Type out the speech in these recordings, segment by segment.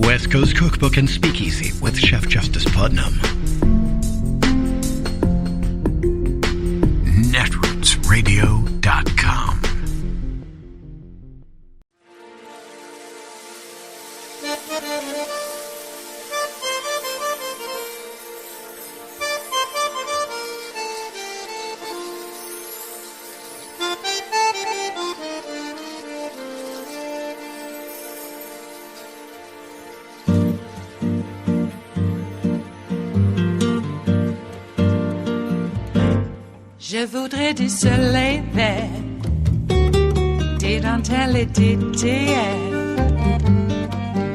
West Coast Cookbook and Speakeasy with Chef Justice Putnam. Netrootsradio.com. Je voudrais du soleil vert, des dentelles et des théières,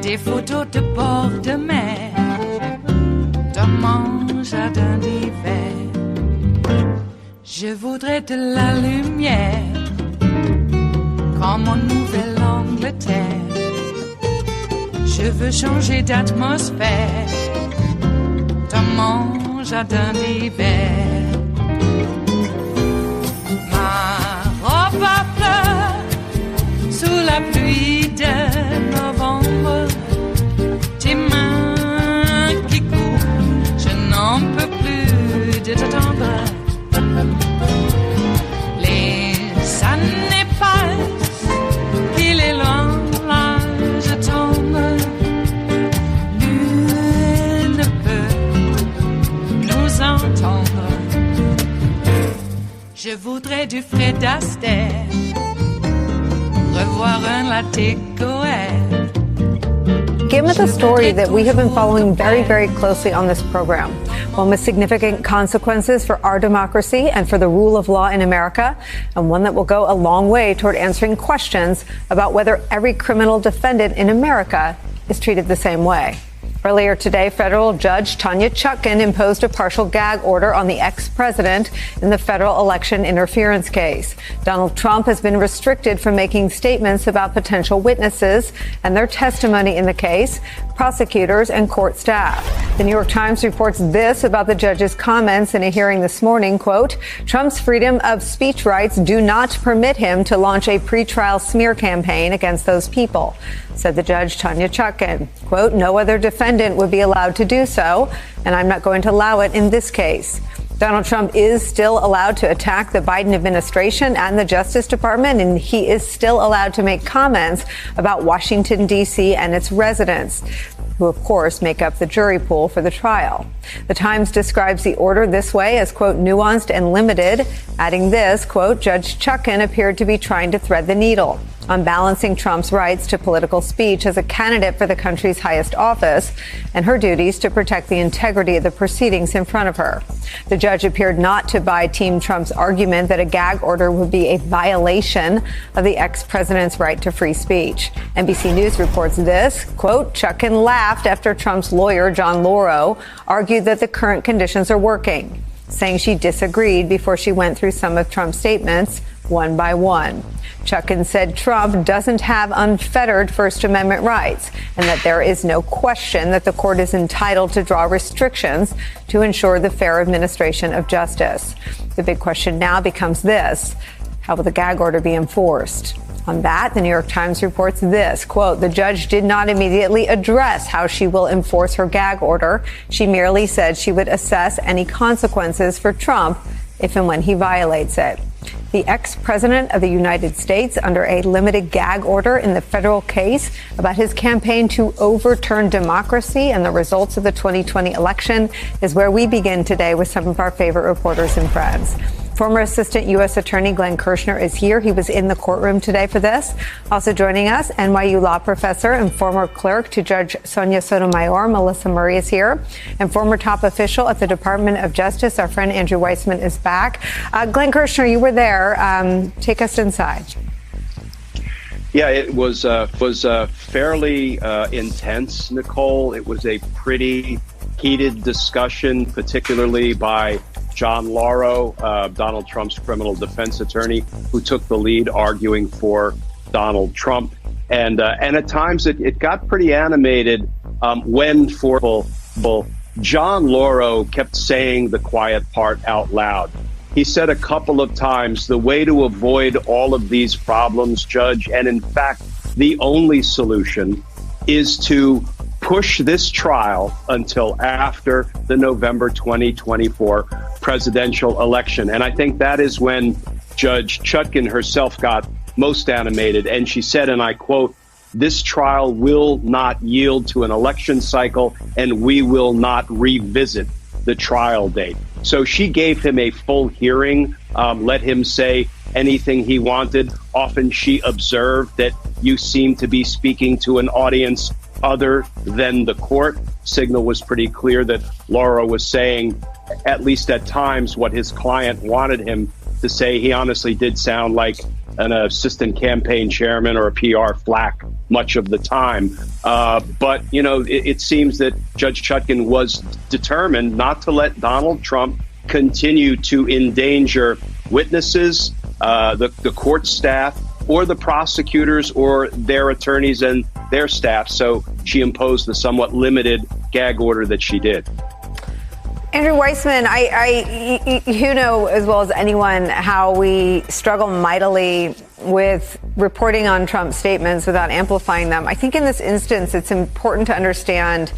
des photos de bord de mer, dans mon jardin d'hiver. Je voudrais de la lumière, comme en Nouvelle-Angleterre. Je veux changer d'atmosphère, dans mon jardin d'hiver. Ma fleur sous la pluie de novembre, tes mains qui courent, je n'en peux plus de t'attendre. Les années passent, qu'il est loin, là je tombe. Nul ne peut nous entendre. Je voudrais du Fred Astaire, revoir un latte Goël. Given the story that we have been following very, very closely on this program, one with significant consequences for our democracy and for the rule of law in America, and one that will go a long way toward answering questions about whether every criminal defendant in America is treated the same way. Earlier today, federal judge Tanya Chutkan imposed a partial gag order on the ex-president in the federal election interference case. Donald Trump has been restricted from making statements about potential witnesses and their testimony in the case, prosecutors, and court staff. The New York Times reports this about the judge's comments in a hearing this morning, quote, Trump's freedom of speech rights do not permit him to launch a pretrial smear campaign against those people, said the judge Tanya Chutkan. Quote, no other defendant would be allowed to do so, and I'm not going to allow it in this case. Donald Trump is still allowed to attack the Biden administration and the Justice Department, and he is still allowed to make comments about Washington, D.C. and its residents, who, of course, make up the jury pool for the trial. The Times describes the order this way as, quote, nuanced and limited, adding this, quote, Judge Chutkan appeared to be trying to thread the needle on balancing Trump's rights to political speech as a candidate for the country's highest office and her duties to protect the integrity of the proceedings in front of her. The judge appeared not to buy Team Trump's argument that a gag order would be a violation of the ex-president's right to free speech. NBC News reports this, quote, Chutkan laughed after Trump's lawyer, John Lauro, argued that the current conditions are working, saying she disagreed before she went through some of Trump's statements one by one. Chutkan said Trump doesn't have unfettered First Amendment rights and that there is no question that the court is entitled to draw restrictions to ensure the fair administration of justice. The big question now becomes this: how will the gag order be enforced? On that, the New York Times reports this, quote, the judge did not immediately address how she will enforce her gag order. She merely said she would assess any consequences for Trump if and when he violates it. The ex-president of the United States under a limited gag order in the federal case about his campaign to overturn democracy and the results of the 2020 election is where we begin today with some of our favorite reporters and friends. Former Assistant U.S. Attorney Glenn Kirshner is here. He was in the courtroom today for this. Also joining us, NYU law professor and former clerk to Judge Sonia Sotomayor, Melissa Murray is here. And former top official at the Department of Justice, our friend Andrew Weissman is back. Glenn Kirshner, you were there. Take us inside. Yeah, it was fairly intense, Nicole. It was a pretty heated discussion, particularly by John Lauro, Donald Trump's criminal defense attorney, who took the lead arguing for Donald Trump. And at times it got pretty animated when, for example, John Lauro kept saying the quiet part out loud. He said a couple of times, the way to avoid all of these problems, Judge, and in fact, the only solution is to push this trial until after the November 2024 presidential election. And I think that is when Judge Chutkan herself got most animated. And she said, and I quote, "This trial will not yield to an election cycle, and we will not revisit the trial date." So she gave him a full hearing, let him say anything he wanted. Often she observed that you seem to be speaking to an audience other than the court. Signal was pretty clear that Laura was saying, at least at times, what his client wanted him to say. He honestly did sound like an assistant campaign chairman or a PR flack much of the time. But, you know, it seems that Judge Chutkan was determined not to let Donald Trump continue to endanger witnesses, the court staff, or the prosecutors or their attorneys and their staff. So she imposed the somewhat limited gag order that she did. Andrew Weissman, you know as well as anyone how we struggle mightily with reporting on Trump's statements without amplifying them. I think in this instance, it's important to understand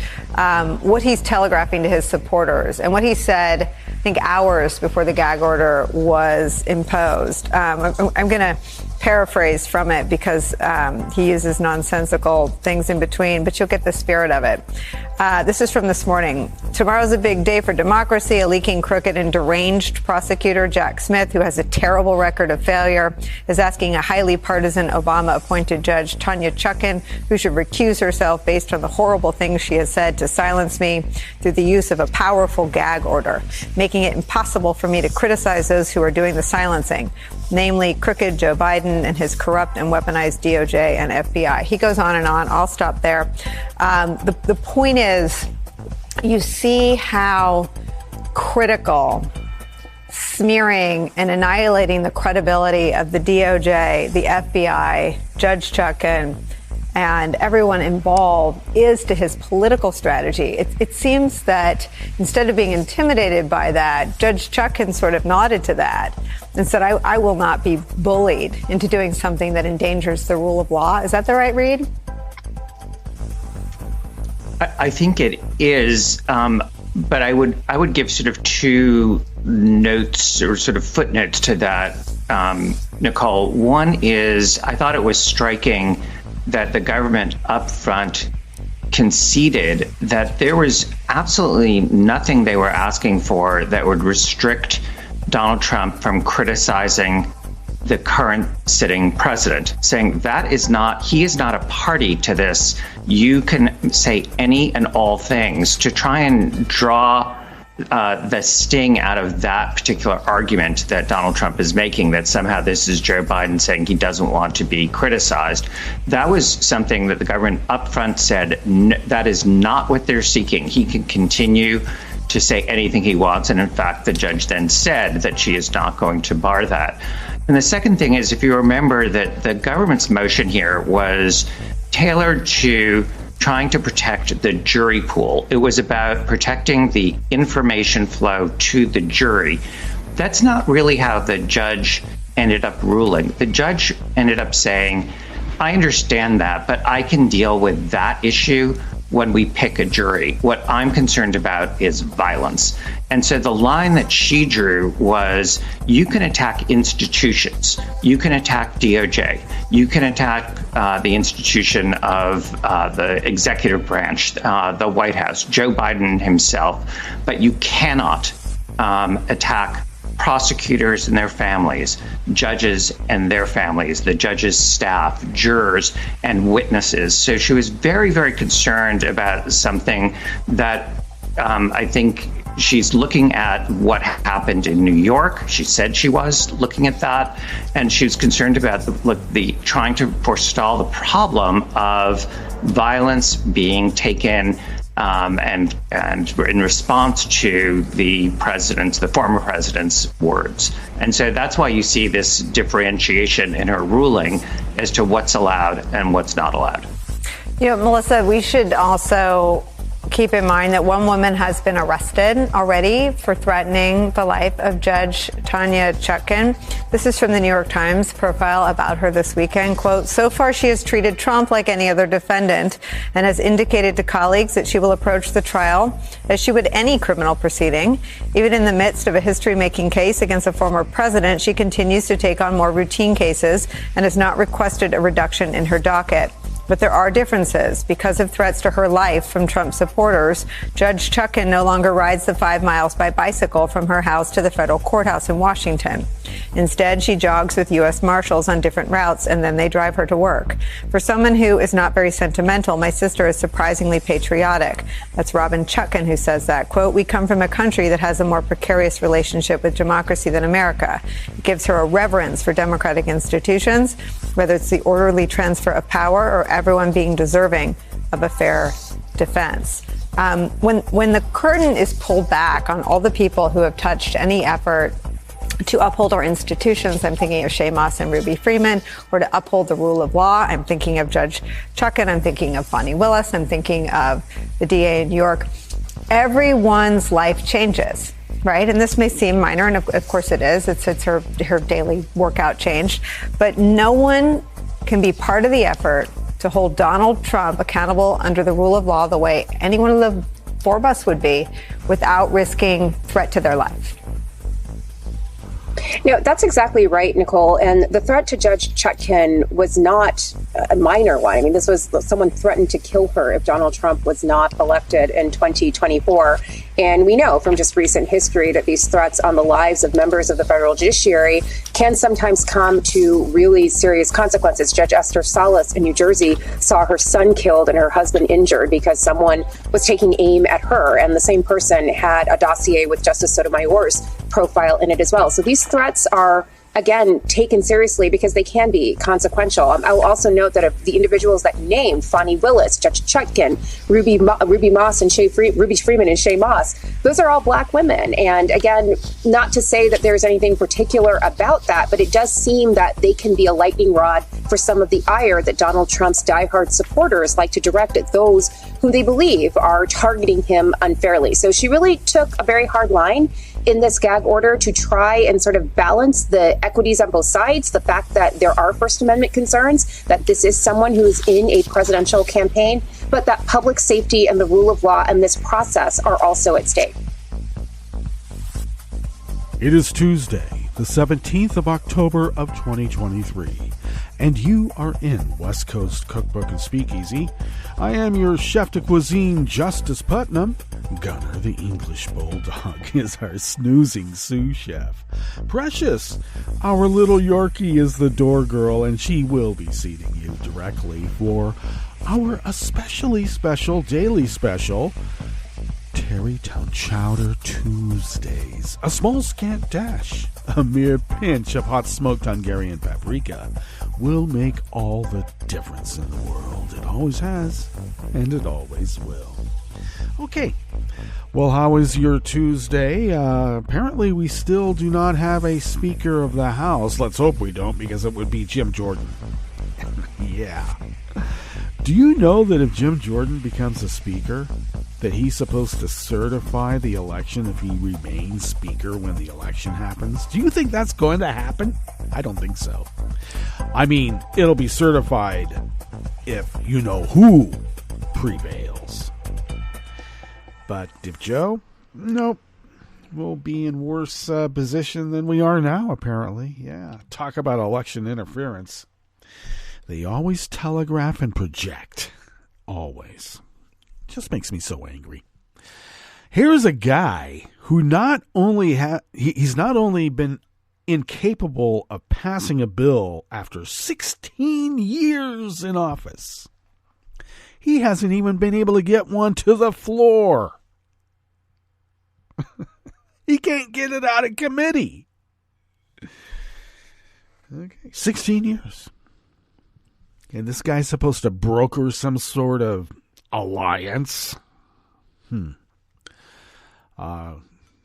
what he's telegraphing to his supporters and what he said, I think, hours before the gag order was imposed. I'm going to paraphrase from it because he uses nonsensical things in between, but you'll get the spirit of it. This is from this morning. "Tomorrow's a big day for democracy. A leaking, crooked, and deranged prosecutor, Jack Smith, who has a terrible record of failure, is asking a highly partisan Obama-appointed judge, Tanya Chutkan, who should recuse herself based on the horrible things she has said, to silence me through the use of a powerful gag order, making it impossible for me to criticize those who are doing the silencing, namely crooked Joe Biden and his corrupt and weaponized DOJ and FBI." He goes on and on. I'll stop there. The point is, you see how critical smearing and annihilating the credibility of the DOJ, the FBI, Judge Chutkan, and everyone involved is to his political strategy. It seems that instead of being intimidated by that, Judge Chutkan sort of nodded to that and said, I will not be bullied into doing something that endangers the rule of law. Is that the right read? I think it is, but I would give sort of two notes or sort of footnotes to that, Nicole. One is, I thought it was striking that the government up front conceded that there was absolutely nothing they were asking for that would restrict Donald Trump from criticizing the current sitting president, saying that is not, he is not a party to this. You can say any and all things to try and draw the sting out of that particular argument that Donald Trump is making, that somehow this is Joe Biden saying he doesn't want to be criticized. That was something that the government up front said, that is not what they're seeking. He can continue to say anything he wants. And in fact, the judge then said that she is not going to bar that. And the second thing is, if you remember that the government's motion here was tailored to trying to protect the jury pool. It was about protecting the information flow to the jury. That's not really how the judge ended up ruling. The judge ended up saying, I understand that, but I can deal with that issue when we pick a jury. What I'm concerned about is violence. And so the line that she drew was, you can attack institutions, you can attack DOJ, you can attack the institution of the executive branch, the White House, Joe Biden himself, but you cannot attack prosecutors and their families, judges and their families, the judges' staff, jurors, and witnesses. So she was very, very concerned about something that I think she's looking at what happened in New York. She said she was looking at that, and she was concerned about the trying to forestall the problem of violence being taken and in response to the former president's words. And so that's why you see this differentiation in her ruling as to what's allowed and what's not allowed. You know, Melissa, we should also keep in mind that one woman has been arrested already for threatening the life of Judge Tanya Chutkan. This is from the New York Times profile about her this weekend. Quote, so far she has treated Trump like any other defendant and has indicated to colleagues that she will approach the trial as she would any criminal proceeding. Even in the midst of a history-making case against a former president, she continues to take on more routine cases and has not requested a reduction in her docket. But there are differences. Because of threats to her life from Trump supporters, Judge Chutkan no longer rides the 5 miles by bicycle from her house to the federal courthouse in Washington. Instead, she jogs with U.S. Marshals on different routes, and then they drive her to work. For someone who is not very sentimental, my sister is surprisingly patriotic. That's Robin Chutkan who says that. Quote, we come from a country that has a more precarious relationship with democracy than America. It gives her a reverence for democratic institutions, whether it's the orderly transfer of power or everyone being deserving of a fair defense. When the curtain is pulled back on all the people who have touched any effort to uphold our institutions, I'm thinking of Shea Moss and Ruby Freeman, or to uphold the rule of law, I'm thinking of Judge Chutkan, I'm thinking of Fani Willis, I'm thinking of the DA in New York. Everyone's life changes, right? And this may seem minor, and of course it is. It's her daily workout changed. But no one can be part of the effort to hold Donald Trump accountable under the rule of law the way any one of the four of us would be without risking threat to their life. No, that's exactly right, Nicole. And the threat to Judge Chutkan was not a minor one. I mean, this was someone threatened to kill her if Donald Trump was not elected in 2024. And we know from just recent history that these threats on the lives of members of the federal judiciary can sometimes come to really serious consequences. Judge Esther Salas in New Jersey saw her son killed and her husband injured because someone was taking aim at her. And the same person had a dossier with Justice Sotomayor's profile in it as well. So these threats are, again, taken seriously because they can be consequential. I will also note that of the individuals that you named, Fani Willis, Judge Chutkan, Ruby Freeman and Shea Moss, those are all Black women. And again, not to say that there's anything particular about that, but it does seem that they can be a lightning rod for some of the ire that Donald Trump's diehard supporters like to direct at those who they believe are targeting him unfairly. So she really took a very hard line in this gag order to try and sort of balance the equities on both sides, the fact that there are First Amendment concerns, that this is someone who is in a presidential campaign, but that public safety and the rule of law and this process are also at stake. It is Tuesday, the 17th of October of 2023, and you are in West Coast Cookbook and Speakeasy. I am your chef de cuisine, Justice Putnam. Gunner, the English bulldog, is our snoozing sous chef. Precious, our little Yorkie, is the door girl, and she will be seating you directly for our especially special daily special, Tarrytown Chowder Tuesdays. A small scant dash, a mere pinch of hot smoked Hungarian paprika will make all the difference in the world. It always has, and it always will. Okay, well, how is your Tuesday? Apparently we still do not have a Speaker of the House. Let's hope we don't, because it would be Jim Jordan. Yeah. Do you know that if Jim Jordan becomes a Speaker, that he's supposed to certify the election if he remains Speaker when the election happens? Do you think that's going to happen? I don't think so. I mean, it'll be certified if you know who prevails. But if Joe, nope, we'll be in worse position than we are now, apparently. Yeah, talk about election interference. They always telegraph and project. Always. Just makes me so angry. Here's a guy who he's not only been incapable of passing a bill after 16 years in office, he hasn't even been able to get one to the floor. He can't get it out of committee. Okay, 16 years. And this guy's supposed to broker some sort of alliance.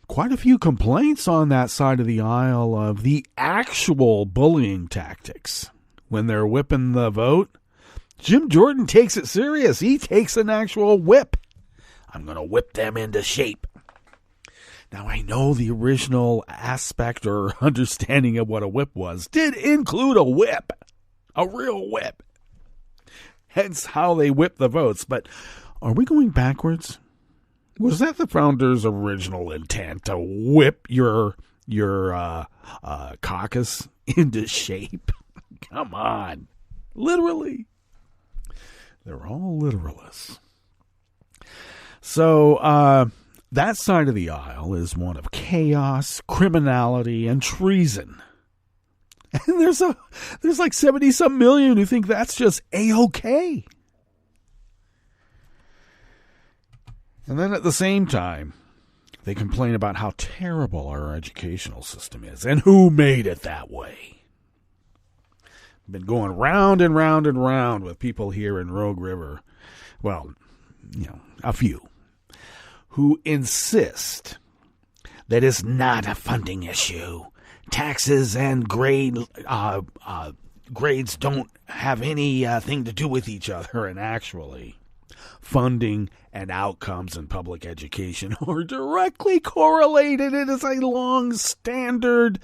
Quite a few complaints on that side of the aisle of the actual bullying tactics. When they're whipping the vote, Jim Jordan takes it serious. He takes an actual whip. I'm going to whip them into shape. Now, I know the original aspect or understanding of what a whip was did include a whip, a real whip. Hence how they whipped the votes. But are we going backwards? Was that the founders' original intent, to whip your caucus into shape? Come on. Literally. They're all literalists. So, that side of the aisle is one of chaos, criminality, and treason. And there's like 70-some million who think that's just A-okay. And then at the same time, they complain about how terrible our educational system is and who made it that way. Been going round and round and round with people here in Rogue River. Well, a few. Who insist that it's not a funding issue. Taxes and grades don't have anything to do with each other, and actually, funding and outcomes in public education are directly correlated. It is a long standard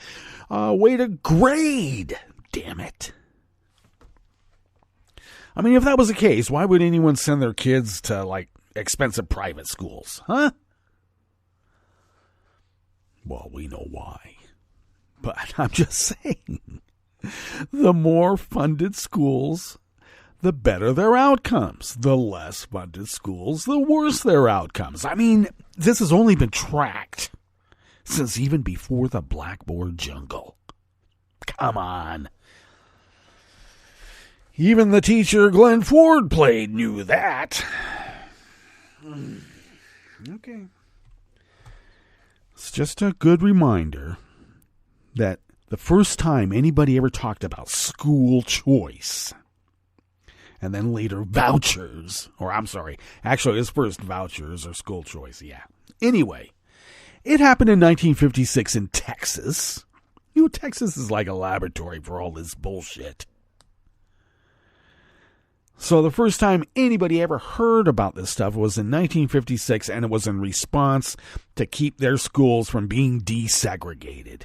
way to grade. Damn it. I mean, if that was the case, why would anyone send their kids to, expensive private schools, huh? Well, we know why. But I'm just saying, the more funded schools, the better their outcomes. The less funded schools, the worse their outcomes. I mean, this has only been tracked since even before the blackboard jungle. Come on. Even the teacher Glenn Ford played knew that. Okay. It's just a good reminder that the first time anybody ever talked about school choice, and then later vouchers, actually it's first vouchers or school choice, yeah. Anyway, it happened in 1956 in Texas. Texas is like a laboratory for all this bullshit. So the first time anybody ever heard about this stuff was in 1956, and it was in response to keep their schools from being desegregated.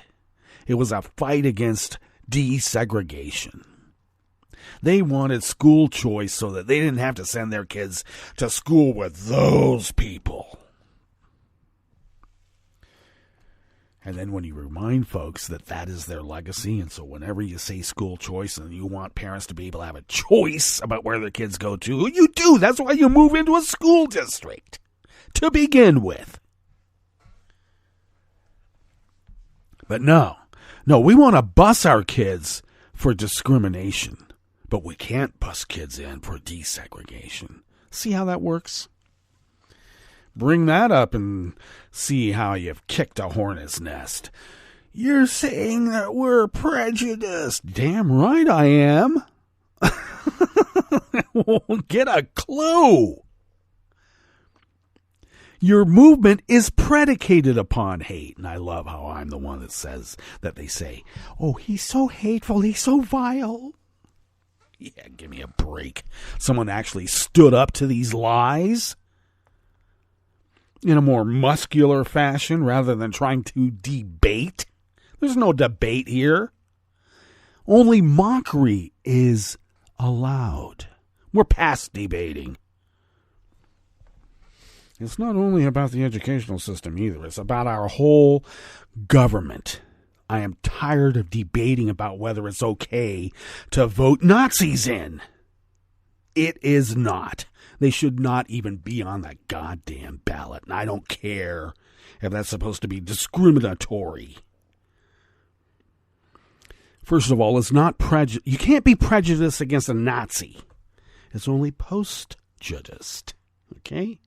It was a fight against desegregation. They wanted school choice so that they didn't have to send their kids to school with those people. And then when you remind folks that that is their legacy, and so whenever you say school choice and you want parents to be able to have a choice about where their kids go to, you do. That's why you move into a school district to begin with. But no, we want to bus our kids for discrimination, but we can't bus kids in for desegregation. See how that works? Bring that up and see how you've kicked a hornet's nest. You're saying that we're prejudiced. Damn right I am. Get a clue. Your movement is predicated upon hate. And I love how I'm the one that says that they say, oh, he's so hateful, he's so vile. Yeah, give me a break. Someone actually stood up to these lies in a more muscular fashion rather than trying to debate. There's no debate here. Only mockery is allowed. We're past debating. It's not only about the educational system either. It's about our whole government. I am tired of debating about whether it's okay to vote Nazis in. It is not. They should not even be on the goddamn ballot. And I don't care if that's supposed to be discriminatory. First of all, it's not prejudice. You can't be prejudiced against a Nazi. It's only post-judiced. Okay?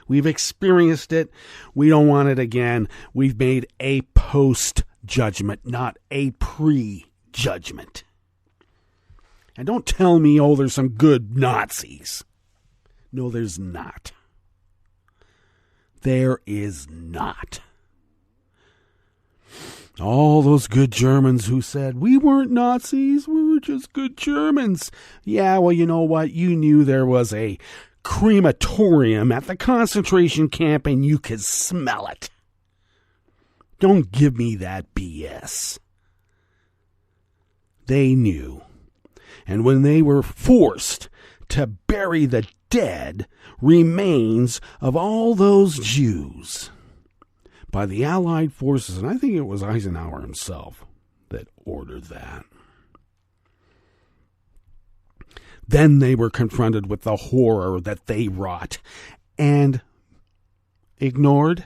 We've experienced it. We don't want it again. We've made a post-judgment, not a pre-judgment. And don't tell me, oh, there's some good Nazis. No, there's not. There is not. All those good Germans who said, we weren't Nazis, we were just good Germans. Yeah, well, you know what? You knew there was a crematorium at the concentration camp and you could smell it. Don't give me that BS. They knew. And when they were forced to bury the dead remains of all those Jews by the Allied forces, and I think it was Eisenhower himself that ordered that, then they were confronted with the horror that they wrought and ignored.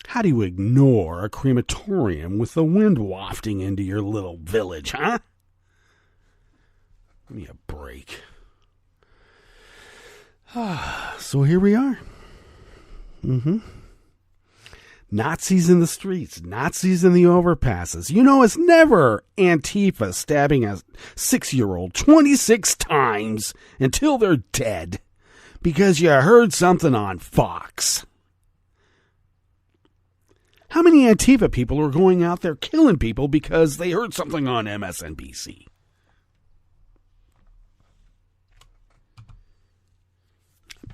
How do you ignore a crematorium with the wind wafting into your little village, huh? Give me a break. So here we are. Nazis in the streets, Nazis in the overpasses. You know, it's never Antifa stabbing a 6-year-old 26 times until they're dead because you heard something on Fox. How many Antifa people are going out there killing people because they heard something on MSNBC?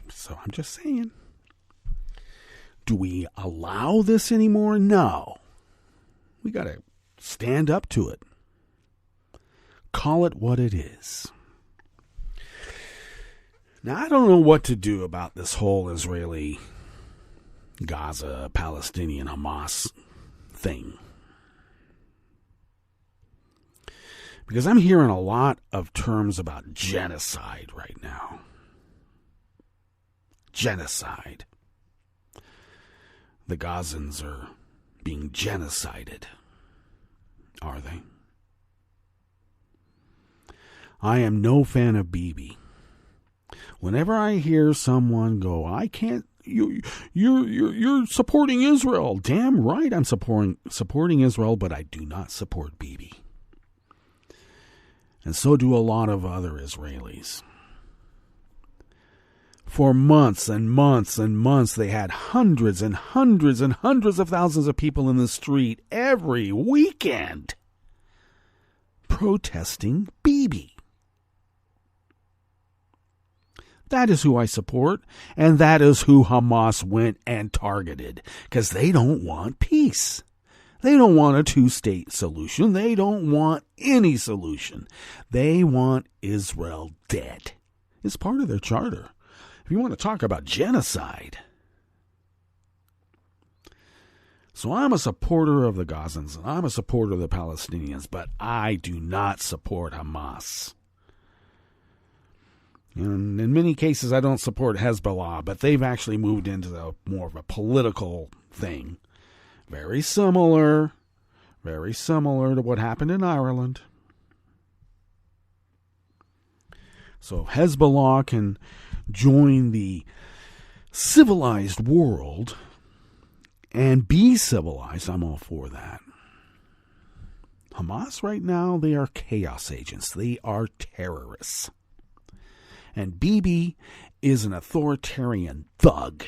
So I'm just saying. Do we allow this anymore? No. We got to stand up to it. Call it what it is. Now, I don't know what to do about this whole Israeli, Gaza, Palestinian, Hamas thing. Because I'm hearing a lot of terms about genocide right now. Genocide. The Gazans are being genocided. Are they? I am no fan of Bibi. Whenever I hear someone go, I can't, you're supporting Israel. Damn right I'm supporting Israel, but I do not support Bibi. And so do a lot of other Israelis. For months and months and months, they had hundreds and hundreds and hundreds of thousands of people in the street every weekend protesting Bibi. That is who I support, and that is who Hamas went and targeted, because they don't want peace. They don't want a two-state solution. They don't want any solution. They want Israel dead. It's part of their charter. If you want to talk about genocide. So I'm a supporter of the Gazans, and I'm a supporter of the Palestinians, but I do not support Hamas. And in many cases, I don't support Hezbollah, but they've actually moved into more of a political thing. Very similar to what happened in Ireland. So Hezbollah can join the civilized world and be civilized. I'm all for that. Hamas right now, they are chaos agents. They are terrorists. And Bibi is an authoritarian thug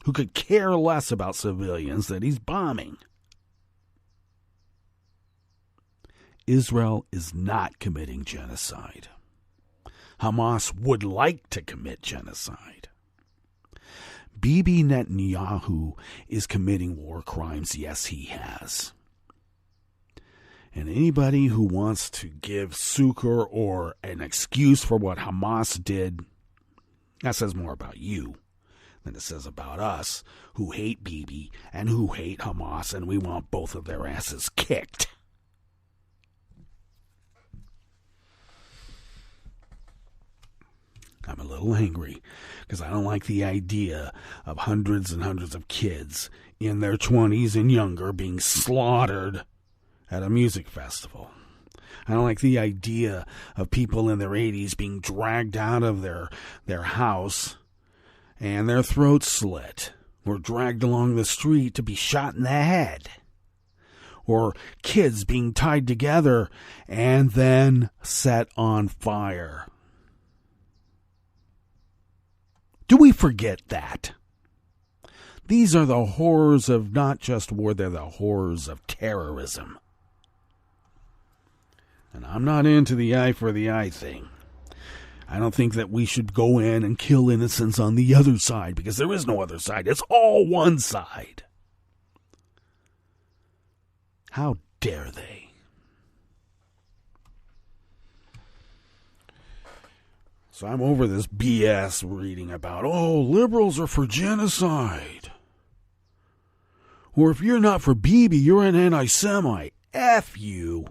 who could care less about civilians that he's bombing. Israel is not committing genocide. Hamas would like to commit genocide. Bibi Netanyahu is committing war crimes. Yes, he has. And anybody who wants to give succor or an excuse for what Hamas did, that says more about you than it says about us, who hate Bibi and who hate Hamas, and we want both of their asses kicked. I'm a little angry because I don't like the idea of hundreds and hundreds of kids in their 20s and younger being slaughtered at a music festival. I don't like the idea of people in their 80s being dragged out of their house and their throats slit, or dragged along the street to be shot in the head, or kids being tied together and then set on fire. Do we forget that? These are the horrors of not just war, they're the horrors of terrorism. And I'm not into the eye for the eye thing. I don't think that we should go in and kill innocents on the other side, because there is no other side. It's all one side. How dare they? So I'm over this BS reading about, liberals are for genocide. Or if you're not for Bibi, you're an anti-Semite. F you.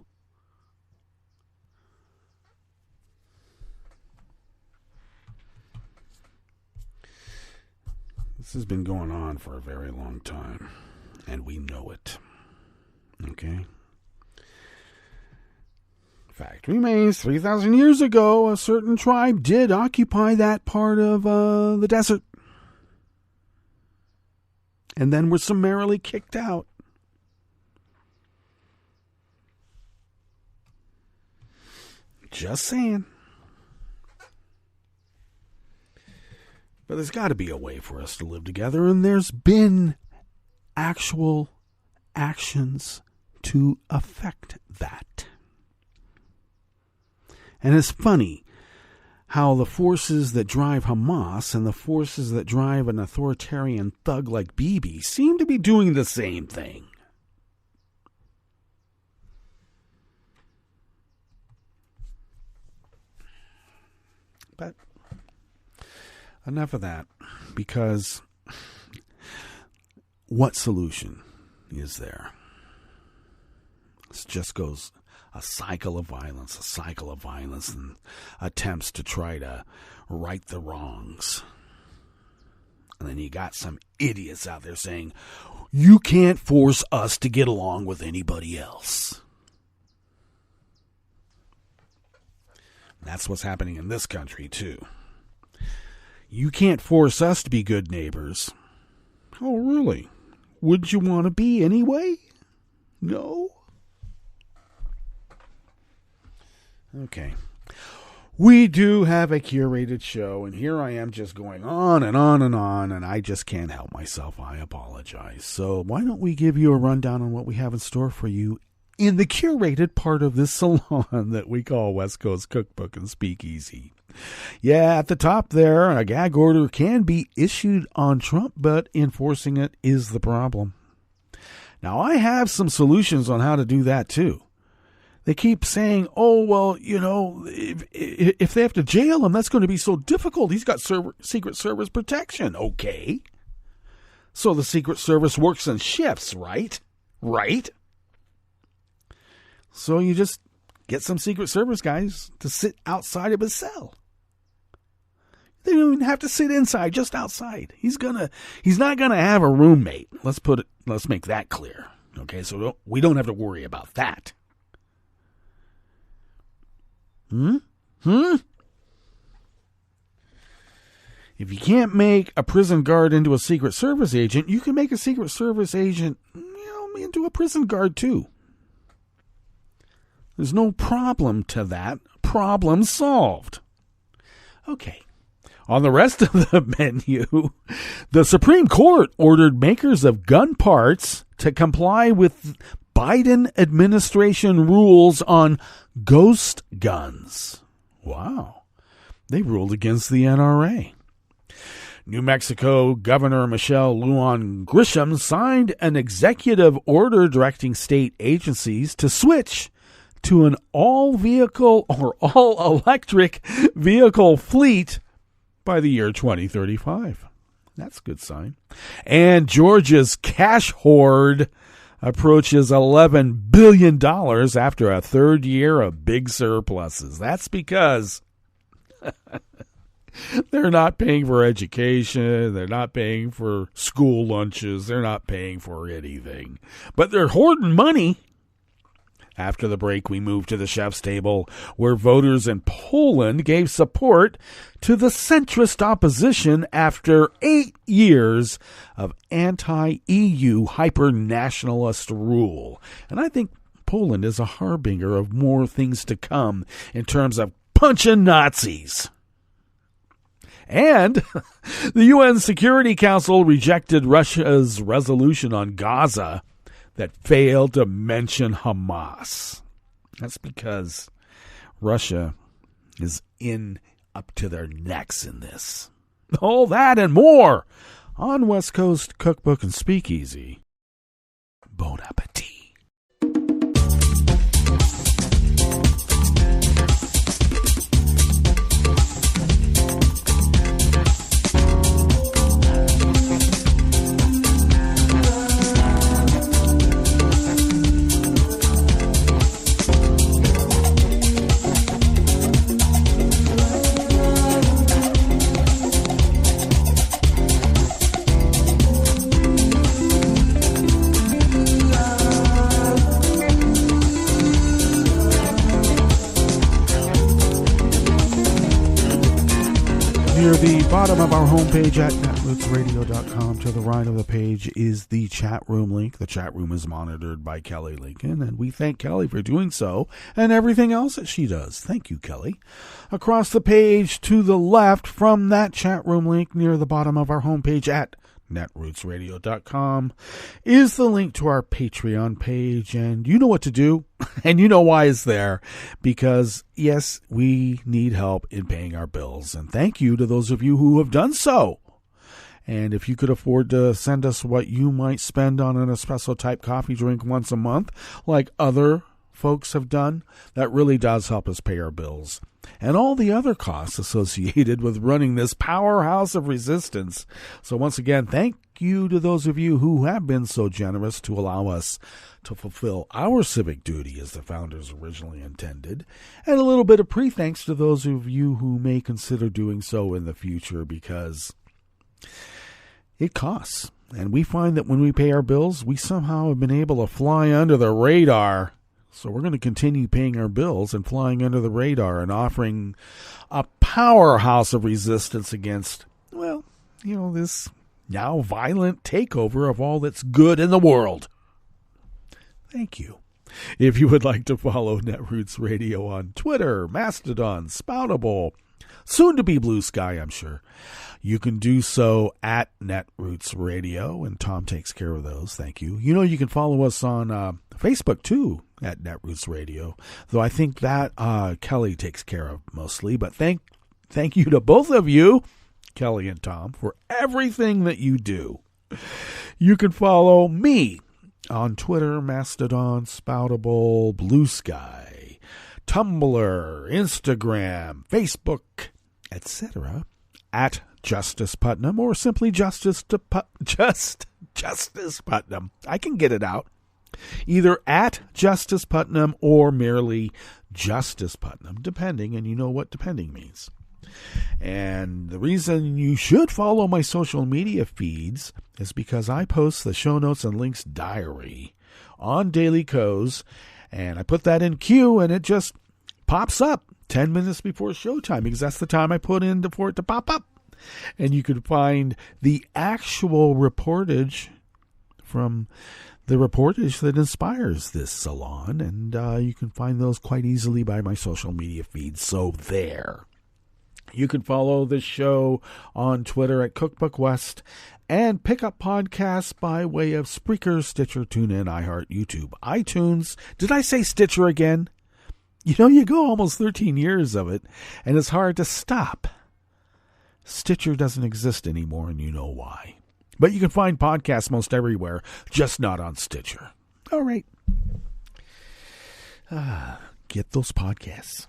This has been going on for a very long time, and we know it. Okay? Fact remains, 3,000 years ago, a certain tribe did occupy that part of the desert, and then were summarily kicked out. Just saying. But there's got to be a way for us to live together, and there's been actual actions to affect that. And it's funny how the forces that drive Hamas and the forces that drive an authoritarian thug like Bibi seem to be doing the same thing. But enough of that, because what solution is there? It just goes a cycle of violence, and attempts to try to right the wrongs. And then you got some idiots out there saying, you can't force us to get along with anybody else. That's what's happening in this country, too. You can't force us to be good neighbors. Oh, really? Would you want to be anyway? No? Okay. We do have a curated show, and here I am just going on and on and on, and I just can't help myself. I apologize. So why don't we give you a rundown on what we have in store for you in the curated part of this salon that we call West Coast Cookbook and Speakeasy. Yeah, at the top there, a gag order can be issued on Trump, but enforcing it is the problem. Now, I have some solutions on how to do that, too. They keep saying, if they have to jail him, that's going to be so difficult. He's got Secret Service protection. Okay. So the Secret Service works in shifts, right? Right? So you just get some Secret Service guys to sit outside of his cell. They don't even have to sit inside, just outside. He's not gonna have a roommate. Let's make that clear. Okay, so we don't have to worry about that. If you can't make a prison guard into a Secret Service agent, you can make a Secret Service agent, into a prison guard too. There's no problem to that. Problem solved. Okay. On the rest of the menu, the Supreme Court ordered makers of gun parts to comply with Biden administration rules on ghost guns. Wow. They ruled against the NRA. New Mexico Governor Michelle Lujan Grisham signed an executive order directing state agencies to switch to an all-vehicle or all-electric vehicle fleet by the year 2035. That's a good sign. And Georgia's cash hoard approaches $11 billion after a third year of big surpluses. That's because they're not paying for education. They're not paying for school lunches. They're not paying for anything. But they're hoarding money. After the break, we move to the chef's table, where voters in Poland gave support to the centrist opposition after 8 years of anti-EU hyper-nationalist rule. And I think Poland is a harbinger of more things to come in terms of punching Nazis. And the UN Security Council rejected Russia's resolution on Gaza that failed to mention Hamas. That's because Russia is in up to their necks in this. All that and more on West Coast Cookbook and Speakeasy. Bon appetit. Near the bottom of our homepage at netrootsradio.com, to the right of the page, is the chat room link. The chat room is monitored by Kelly Lincoln, and we thank Kelly for doing so and everything else that she does. Thank you, Kelly. Across the page to the left from that chat room link, near the bottom of our homepage at netrootsradio.com, is the link to our Patreon page, and you know what to do, and you know why it's there, because yes, we need help in paying our bills, and thank you to those of you who have done so. And if you could afford to send us what you might spend on an espresso type coffee drink once a month, like other folks have done, that really does help us pay our bills and all the other costs associated with running this powerhouse of resistance. So once again, thank you to those of you who have been so generous to allow us to fulfill our civic duty as the founders originally intended, and a little bit of pre-thanks to those of you who may consider doing so in the future, because it costs. And we find that when we pay our bills, we somehow have been able to fly under the radar. So we're going to continue paying our bills and flying under the radar and offering a powerhouse of resistance against, well, this now violent takeover of all that's good in the world. Thank you. If you would like to follow Netroots Radio on Twitter, Mastodon, Spoutable, soon to be Blue Sky, I'm sure, you can do so at Netroots Radio, and Tom takes care of those. Thank you. You can follow us on Facebook too at Netroots Radio, though I think that Kelly takes care of mostly. But thank you to both of you, Kelly and Tom, for everything that you do. You can follow me on Twitter, Mastodon, Spoutable, Blue Sky, Tumblr, Instagram, Facebook, etc. at Justice Putnam, or simply Justice Putnam. I can get it out. Either at Justice Putnam or merely Justice Putnam, depending, and you know what depending means. And the reason you should follow my social media feeds is because I post the show notes and links diary on Daily Co's, and I put that in queue, and it just pops up 10 minutes before showtime, because that's the time I put in for it to pop up. And you can find the actual reportage from the reportage that inspires this salon, and you can find those quite easily by my social media feeds. So there. You can follow this show on Twitter at Cookbook West, and pick up podcasts by way of Spreaker, Stitcher, TuneIn, iHeart, YouTube, iTunes. Did I say Stitcher again? You go almost 13 years of it, and it's hard to stop. Stitcher doesn't exist anymore, and you know why. But you can find podcasts most everywhere, just not on Stitcher. All right. Get those podcasts.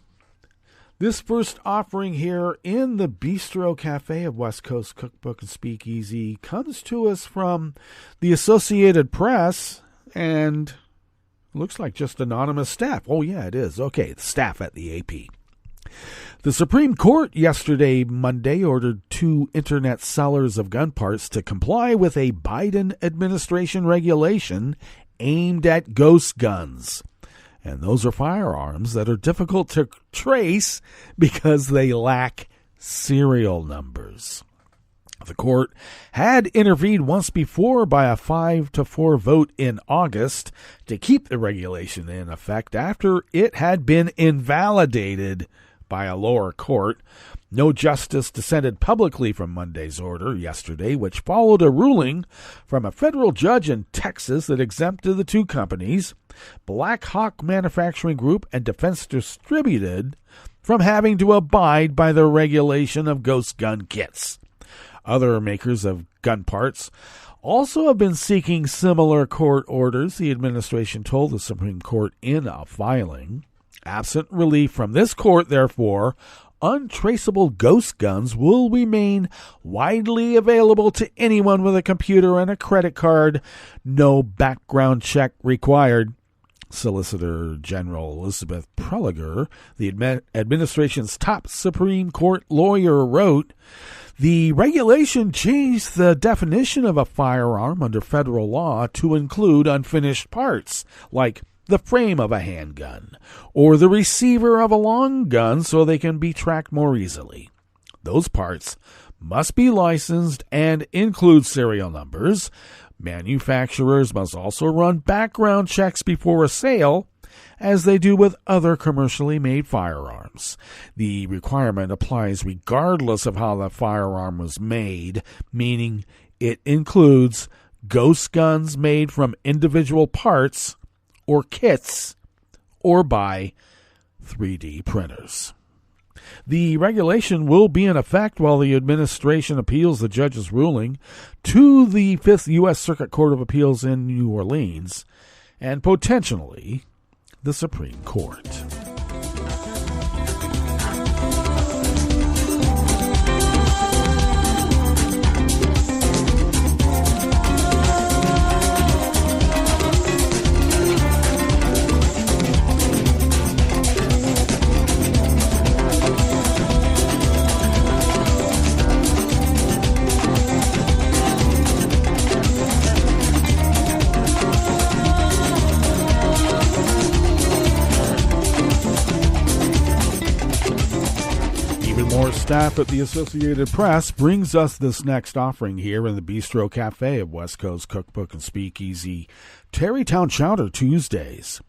This first offering here in the Bistro Cafe of West Coast Cookbook and Speakeasy comes to us from the Associated Press, and looks like just anonymous staff. Oh, yeah, it is. Okay, the staff at the AP. The Supreme Court yesterday, Monday, ordered 2 internet sellers of gun parts to comply with a Biden administration regulation aimed at ghost guns. And those are firearms that are difficult to trace because they lack serial numbers. The court had intervened once before by a 5-4 vote in August to keep the regulation in effect after it had been invalidated by a lower court. No justice dissented publicly from Monday's order yesterday, which followed a ruling from a federal judge in Texas that exempted the 2 companies, Black Hawk Manufacturing Group and Defense Distributed, from having to abide by the regulation of ghost gun kits. Other makers of gun parts also have been seeking similar court orders, the administration told the Supreme Court in a filing. Absent relief from this court, therefore, untraceable ghost guns will remain widely available to anyone with a computer and a credit card. No background check required. Solicitor General Elizabeth Prelogar, the administration's top Supreme Court lawyer, wrote, "The regulation changed the definition of a firearm under federal law to include unfinished parts, like the frame of a handgun or the receiver of a long gun, so they can be tracked more easily. Those parts must be licensed and include serial numbers. Manufacturers must also run background checks before a sale, as they do with other commercially made firearms. The requirement applies regardless of how the firearm was made, meaning it includes ghost guns made from individual parts or kits or by 3D printers." The regulation will be in effect while the administration appeals the judge's ruling to the 5th U.S. Circuit Court of Appeals in New Orleans and potentially the Supreme Court. More staff at the Associated Press brings us this next offering here in the Bistro Cafe of West Coast Cookbook and Speakeasy, Tarrytown Chowder Tuesdays.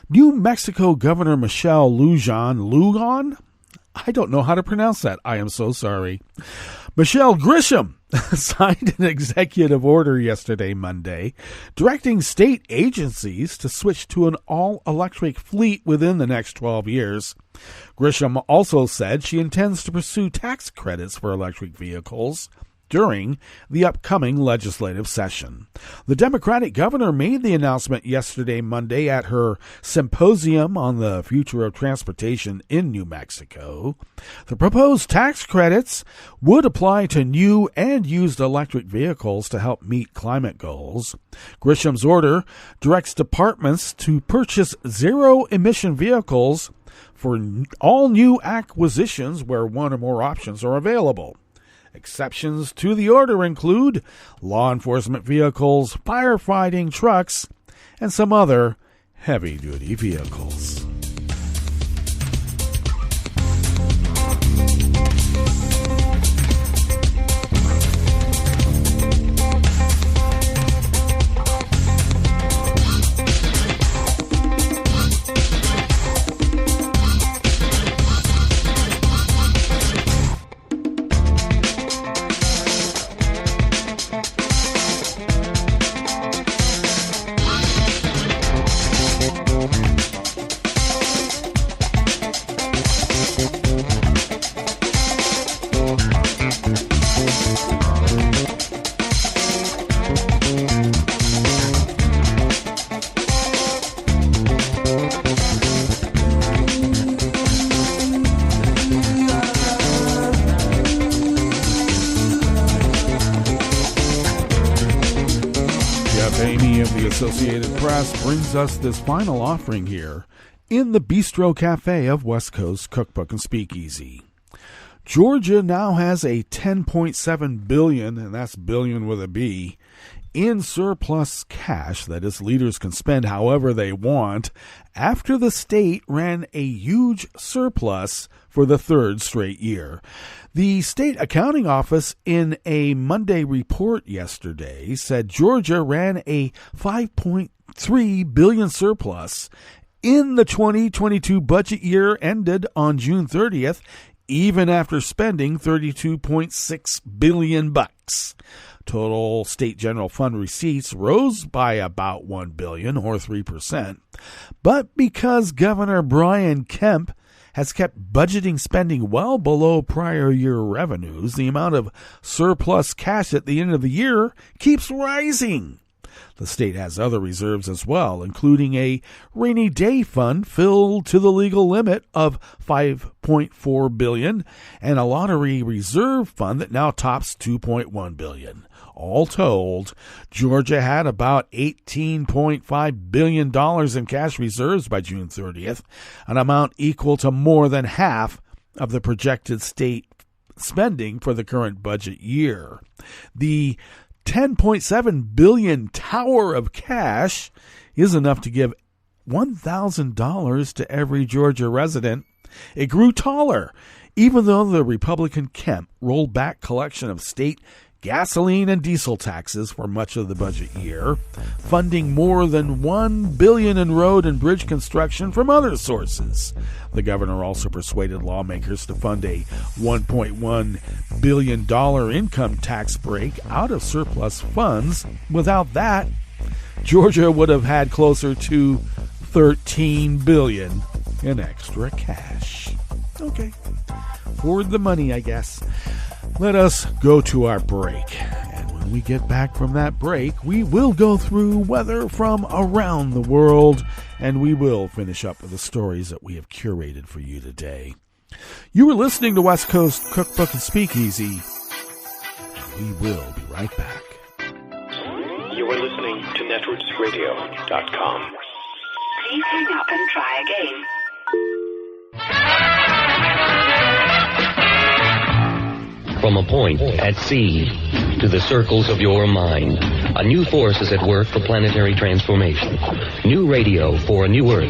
New Mexico Governor Michelle Lujan? I don't know how to pronounce that. I am so sorry. Michelle Grisham signed an executive order yesterday, Monday, directing state agencies to switch to an all-electric fleet within the next 12 years. Grisham also said she intends to pursue tax credits for electric vehicles during the upcoming legislative session. The Democratic governor made the announcement yesterday, Monday, at her symposium on the future of transportation in New Mexico. The proposed tax credits would apply to new and used electric vehicles to help meet climate goals. Grisham's order directs departments to purchase zero-emission vehicles for all new acquisitions where one or more options are available. Exceptions to the order include law enforcement vehicles, firefighting trucks, and some other heavy-duty vehicles. Associated Press brings us this final offering here in the Bistro Cafe of West Coast Cookbook and Speakeasy. Georgia now has a $10.7 billion, and that's billion with a B, in surplus cash that its leaders can spend however they want after the state ran a huge surplus for the third straight year. The state accounting office in a Monday report yesterday said Georgia ran a $5.3 billion surplus in the 2022 budget year ended on June 30th, even after spending $32.6 billion. Total state general fund receipts rose by about $1 billion or 3%. But because Governor Brian Kemp has kept budgeting spending well below prior year revenues, the amount of surplus cash at the end of the year keeps rising. The state has other reserves as well, including a rainy day fund filled to the legal limit of $5.4 billion and a lottery reserve fund that now tops $2.1 billion. All told, Georgia had about $18.5 billion in cash reserves by June 30th, an amount equal to more than half of the projected state spending for the current budget year. The $10.7 billion tower of cash is enough to give $1,000 to every Georgia resident. It grew taller, even though the Republican Kemp rolled back collection of state gasoline and diesel taxes for much of the budget year, funding more than $1 billion in road and bridge construction from other sources. The governor also persuaded lawmakers to fund a $1.1 billion income tax break out of surplus funds. Without that, Georgia would have had closer to $13 billion in extra cash. Okay, forward the money, I guess. Let us go to our break. And when we get back from that break, we will go through weather from around the world, and we will finish up with the stories that we have curated for you today. You are listening to West Coast Cookbook and Speakeasy. We will be right back. You are listening to netrootsradio.com. Please hang up and try again. From a point at sea to the circles of your mind, a new force is at work for planetary transformation. New radio for a new Earth.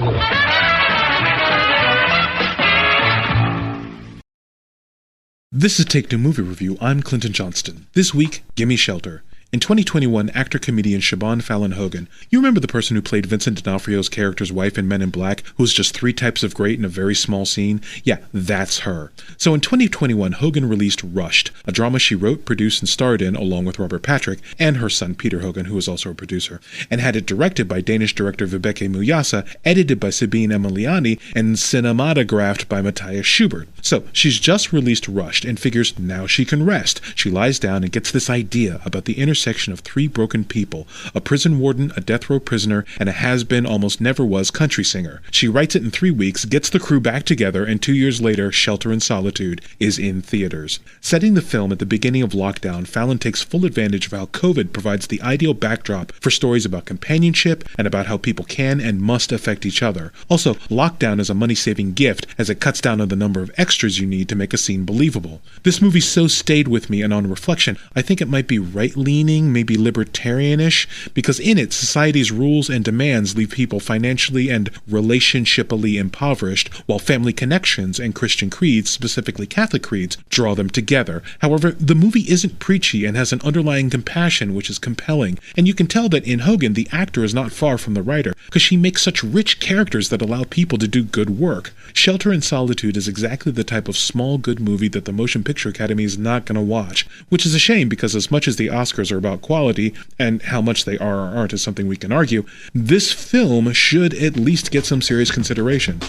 This is Take Two Movie Review. I'm Clinton Johnston. This week, Gimme Shelter. In 2021, actor-comedian Siobhan Fallon Hogan, you remember the person who played Vincent D'Onofrio's character's wife in Men in Black, who was just 3 types of great in a very small scene? Yeah, that's her. So in 2021, Hogan released Rushed, a drama she wrote, produced, and starred in along with Robert Patrick and her son Peter Hogan, who was also a producer, and had it directed by Danish director Vibeke Muyasa, edited by Sabine Emiliani, and cinematographed by Matthias Schubert. So she's just released Rushed and figures now she can rest. She lies down and gets this idea about the intersection of 3 broken people, a prison warden, a death row prisoner, and a has-been, almost never was country singer. She writes it in 3 weeks, gets the crew back together, and 2 years later, Shelter in Solitude is in theaters. Setting the film at the beginning of lockdown, Fallon takes full advantage of how COVID provides the ideal backdrop for stories about companionship and about how people can and must affect each other. Also, lockdown is a money-saving gift as it cuts down on the number of extras you need to make a scene believable. This movie so stayed with me, and on reflection, I think it might be right-leaning, maybe libertarianish, because in it, society's rules and demands leave people financially and relationshipally impoverished, while family connections and Christian creeds, specifically Catholic creeds, draw them together. However, the movie isn't preachy and has an underlying compassion which is compelling, and you can tell that in Hogan, the actor is not far from the writer, because she makes such rich characters that allow people to do good work. Shelter in Solitude is exactly the type of small good movie that the Motion Picture Academy is not going to watch, which is a shame because as much as the Oscars are about quality, and how much they are or aren't is something we can argue, this film should at least get some serious consideration.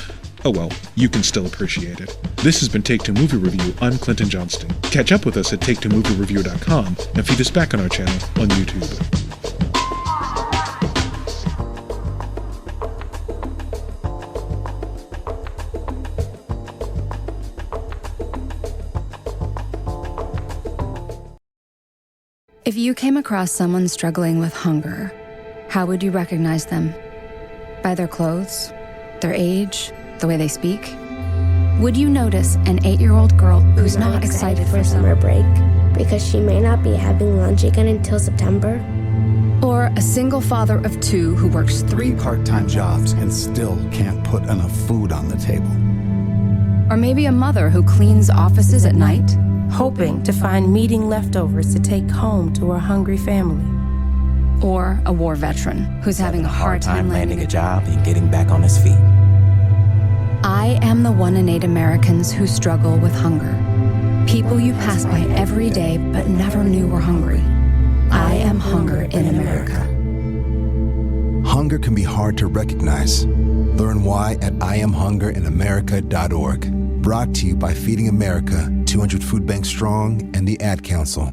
Oh well, you can still appreciate it. This has been Take Two Movie Review. I'm Clinton Johnston. Catch up with us at TakeTwoMovieReview.com and feed us back on our channel on YouTube. If you came across someone struggling with hunger, how would you recognize them? By their clothes? Their age? The way they speak? Would you notice an 8-year-old girl who's not excited for summer break because she may not be having lunch again until September? Or a single father of 2 who works 3 part-time jobs and still can't put enough food on the table? Or maybe a mother who cleans offices at night, hoping to find meeting leftovers to take home to her hungry family. Or a war veteran who's having a hard time landing a job and getting back on his feet. I am the 1 in 8 Americans who struggle with hunger. People you pass by every day but never knew were hungry. I am hunger in America. Hunger can be hard to recognize, Learn why at IamHungerInAmerica.org. Brought to you by Feeding America, 200 Food Banks Strong, and the Ad Council.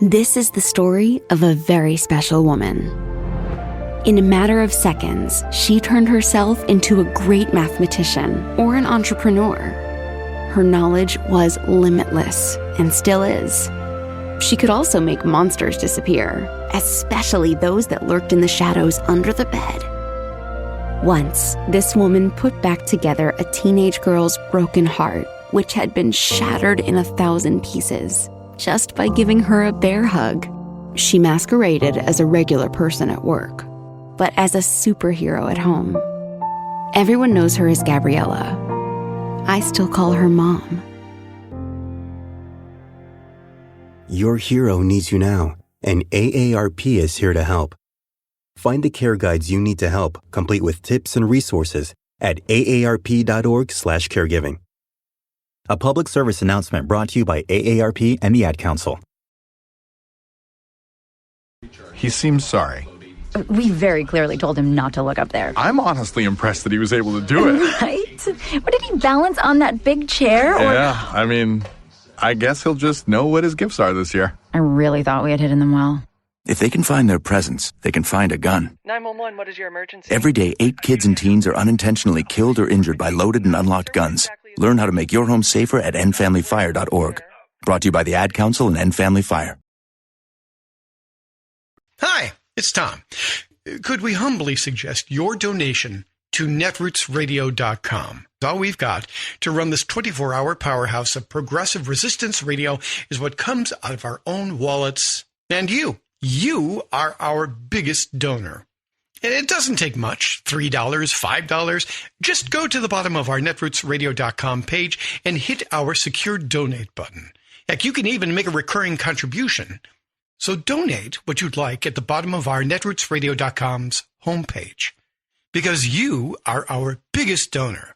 This is the story of a very special woman. In a matter of seconds, she turned herself into a great mathematician or an entrepreneur. Her knowledge was limitless and still is. She could also make monsters disappear, especially those that lurked in the shadows under the bed. Once, this woman put back together a teenage girl's broken heart, which had been shattered in 1,000 pieces, just by giving her a bear hug. She masqueraded as a regular person at work, but as a superhero at home. Everyone knows her as Gabriella. I still call her Mom. Your hero needs you now, and AARP is here to help. Find the care guides you need to help, complete with tips and resources at aarp.org/caregiving. A public service announcement brought to you by AARP and the Ad Council. He seems sorry. We very clearly told him not to look up there. I'm honestly impressed that he was able to do it. Right? What, did he balance on that big chair? Or... Yeah, I mean, I guess he'll just know what his gifts are this year. I really thought we had hidden them well. If they can find their presents, they can find a gun. 911, what is your emergency? Every day, 8 kids and teens are unintentionally killed or injured by loaded and unlocked guns. Learn how to make your home safer at endfamilyfire.org. Brought to you by the Ad Council and End Family Fire. Hi, it's Tom. Could we humbly suggest your donation to netrootsradio.com? All we've got to run this 24-hour powerhouse of progressive resistance radio is what comes out of our own wallets. And you are our biggest donor. And it doesn't take much, $3, $5. Just go to the bottom of our netrootsradio.com page and hit our secure donate button. Heck, you can even make a recurring contribution. So donate what you'd like at the bottom of our netrootsradio.com's homepage. Because you are our biggest donor.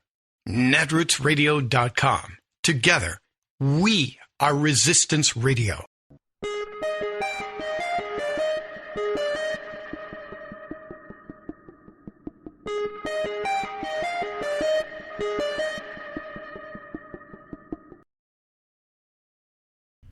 netrootsradio.com. Together, we are Resistance Radio.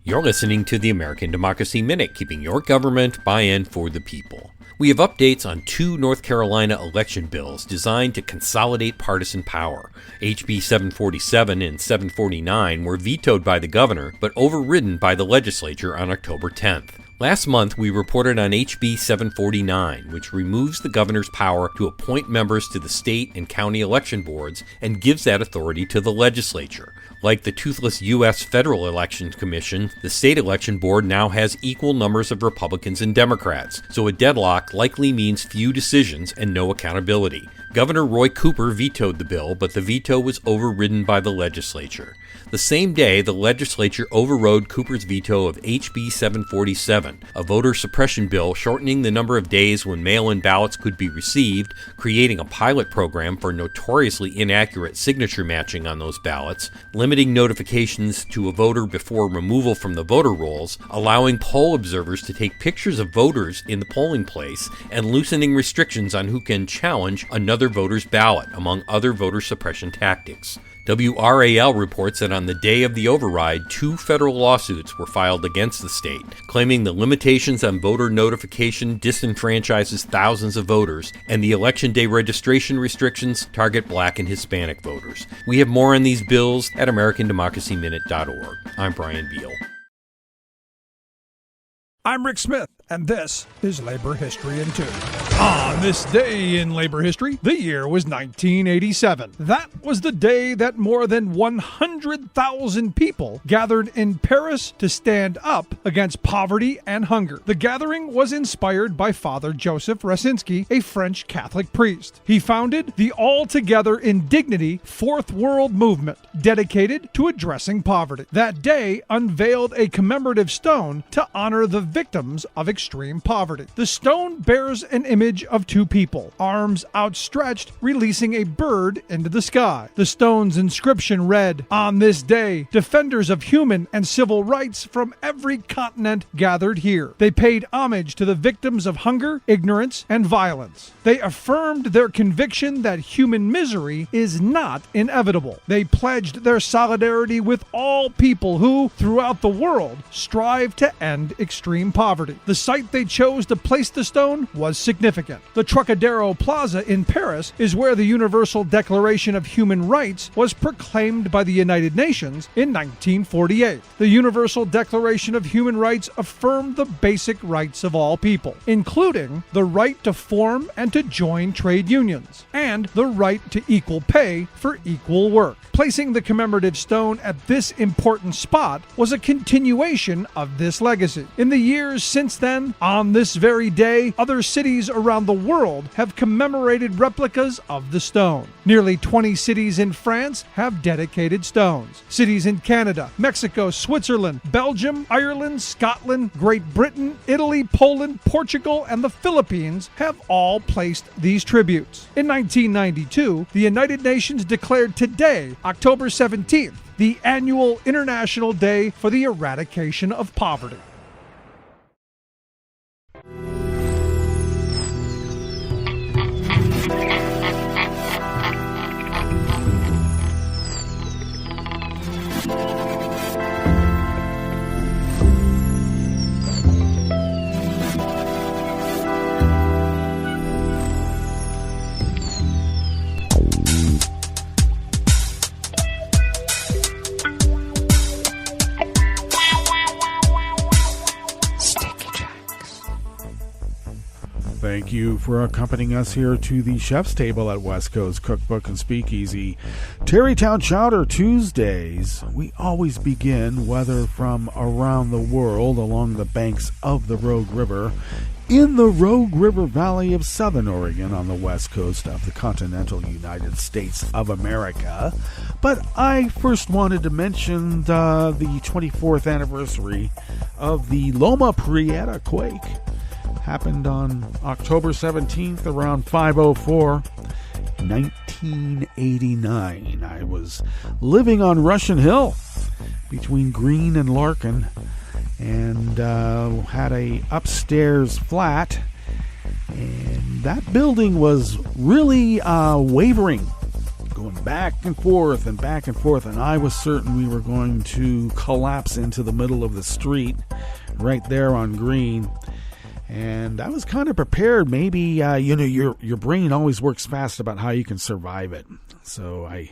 You're listening to the American Democracy Minute, keeping your government by and for the people. We have updates on 2 North Carolina election bills designed to consolidate partisan power. HB 747 and 749 were vetoed by the governor, but overridden by the legislature on October 10th. Last month, we reported on HB 749, which removes the governor's power to appoint members to the state and county election boards and gives that authority to the legislature. Like the toothless U.S. Federal Election Commission, the state election board now has equal numbers of Republicans and Democrats, so a deadlock likely means few decisions and no accountability. Governor Roy Cooper vetoed the bill, but the veto was overridden by the legislature. The same day, the legislature overrode Cooper's veto of HB 747, a voter suppression bill shortening the number of days when mail-in ballots could be received, creating a pilot program for notoriously inaccurate signature matching on those ballots, limiting notifications to a voter before removal from the voter rolls, allowing poll observers to take pictures of voters in the polling place, and loosening restrictions on who can challenge another voter's ballot, among other voter suppression tactics. WRAL reports that on the day of the override, 2 federal lawsuits were filed against the state, claiming the limitations on voter notification disenfranchises thousands of voters, and the election day registration restrictions target Black and Hispanic voters. We have more on these bills at AmericanDemocracyMinute.org. I'm Brian Beal. I'm Rick Smith, and this is Labor History in 2. On this day in labor history, the year was 1987. That was the day that more than 100,000 people gathered in Paris to stand up against poverty and hunger. The gathering was inspired by Father Joseph Racinski, a French Catholic priest. He founded the All Together in Dignity Fourth World Movement, dedicated to addressing poverty. That day unveiled a commemorative stone to honor the victims of extreme poverty. The stone bears an image image of two people, arms outstretched, releasing a bird into the sky. The stone's inscription read, "On this day, defenders of human and civil rights from every continent gathered here. They paid homage to the victims of hunger, ignorance, and violence. They affirmed their conviction that human misery is not inevitable. They pledged their solidarity with all people who, throughout the world, strive to end extreme poverty." The site they chose to place the stone was significant. The Trocadero Plaza in Paris is where the Universal Declaration of Human Rights was proclaimed by the United Nations in 1948. The Universal Declaration of Human Rights affirmed the basic rights of all people, including the right to form and to join trade unions, and the right to equal pay for equal work. Placing the commemorative stone at this important spot was a continuation of this legacy. In the years since then, on this very day, other cities around the world have commemorated replicas of the stone. Nearly 20 cities in France have dedicated stones. Cities in Canada, Mexico, Switzerland, Belgium, Ireland, Scotland, Great Britain, Italy, Poland, Portugal, and the Philippines have all placed these tributes. In 1992, the United Nations declared today, October 17th, the annual International Day for the Eradication of Poverty. Thank you for accompanying us here to the chef's table at West Coast Cookbook and Speakeasy. Tarrytown Chowder Tuesdays. We always begin, whether from around the world, along the banks of the Rogue River, in the Rogue River Valley of Southern Oregon on the west coast of the continental United States of America. But I first wanted to mention the 24th anniversary of the Loma Prieta quake. Happened on October 17th around 5:04, 1989. I was living on Russian Hill between Green and Larkin, and had a upstairs flat, and that building was really wavering, going back and forth, and I was certain we were going to collapse into the middle of the street right there on Green. And I was kind of prepared. Maybe your brain always works fast about how you can survive it. So I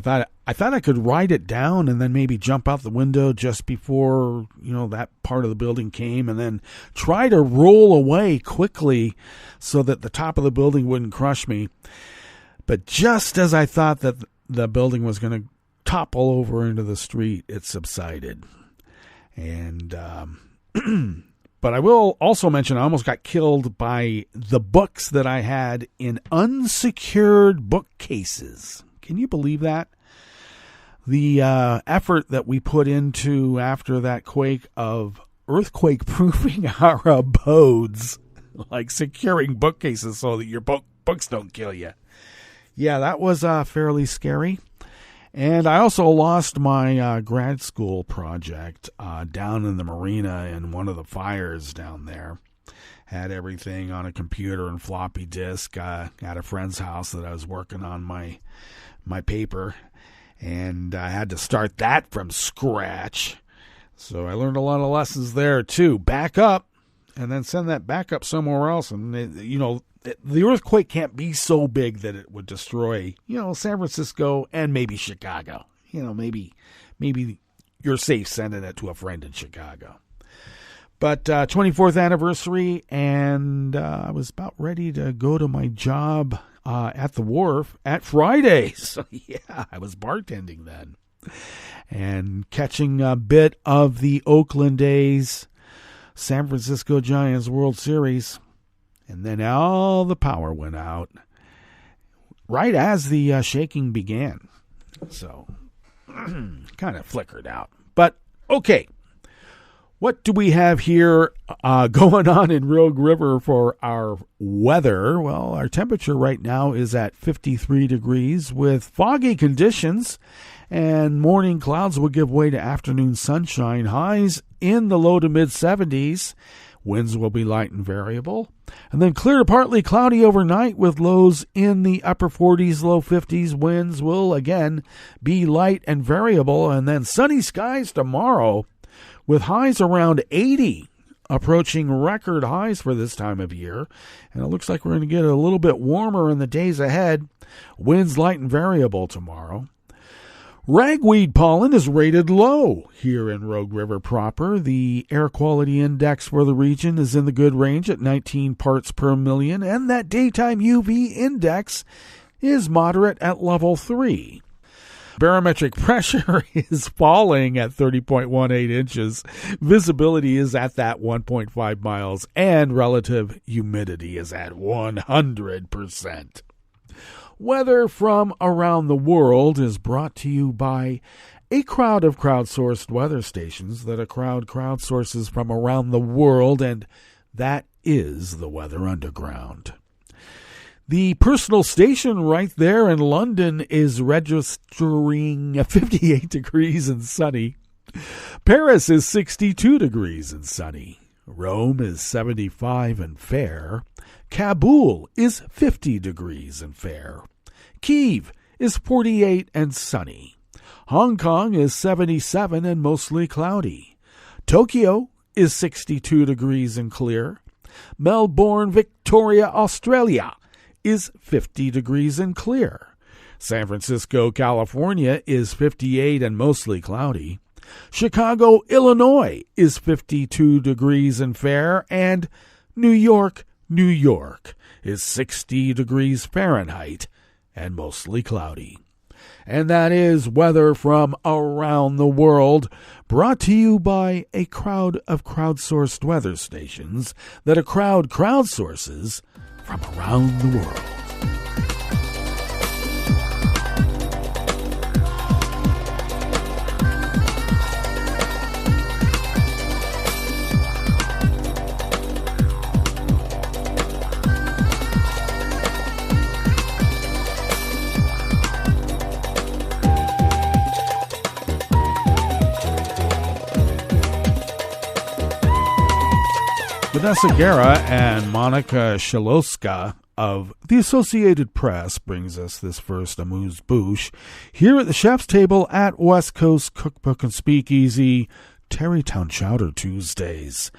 thought I could ride it down and then maybe jump out the window just before that part of the building came, and then try to roll away quickly so that the top of the building wouldn't crush me. But just as I thought that the building was going to topple over into the street, it subsided. And but I will also mention I almost got killed by the books that I had in unsecured bookcases. Can you believe that? The effort that we put into after that quake of earthquake-proofing our abodes, like securing bookcases so that your books don't kill you. Yeah, that was fairly scary. And I also lost my grad school project down in the marina in one of the fires down there. Had everything on a computer and floppy disk at a friend's house that I was working on my paper. And I had to start that from scratch. So I learned a lot of lessons there too. Back up and then send that back up somewhere else. And, the earthquake can't be so big that it would destroy, San Francisco and maybe Chicago. Maybe you're safe sending it to a friend in Chicago. But 24th anniversary, and I was about ready to go to my job at the wharf at Fridays. So, yeah, I was bartending then. And catching a bit of the Oakland A's San Francisco Giants World Series. And then all the power went out right as the shaking began. So, kind of flickered out. But, okay. What do we have here going on in Rogue River for our weather? Well, our temperature right now is at 53 degrees with foggy conditions, and morning clouds will give way to afternoon sunshine. Highs in the low to mid-70s. Winds will be light and variable. And then clear to partly cloudy overnight with lows in the upper 40s, low 50s. Winds will again be light and variable. And then sunny skies tomorrow with highs around 80, approaching record highs for this time of year. And it looks like we're going to get a little bit warmer in the days ahead. Winds light and variable tomorrow. Ragweed pollen is rated low here in Rogue River proper. The air quality index for the region is in the good range at 19 parts per million, and that daytime UV index is moderate at level 3. Barometric pressure is falling at 30.18 inches. Visibility is at that 1.5 miles, and relative humidity is at 100%. Weather from around the world is brought to you by a crowd of crowdsourced weather stations that a crowd crowdsources from around the world, and that is the Weather Underground. The personal station right there in London is registering 58 degrees and sunny. Paris is 62 degrees and sunny. Rome is 75 and fair. Kabul is 50 degrees and fair. Kyiv is 48 and sunny. Hong Kong is 77 and mostly cloudy. Tokyo is 62 degrees and clear. Melbourne, Victoria, Australia is 50 degrees and clear. San Francisco, California is 58 and mostly cloudy. Chicago, Illinois is 52 degrees and fair. And New York, New York is 60 degrees Fahrenheit and mostly cloudy. And that is weather from around the world, brought to you by a crowd of crowdsourced weather stations that a crowd crowdsources from around the world. Vanessa Guerra and Monica Shaloska of the Associated Press brings us this first amuse-bouche here at the chef's table at West Coast Cookbook and Speakeasy, Tarrytown Chowder Tuesdays.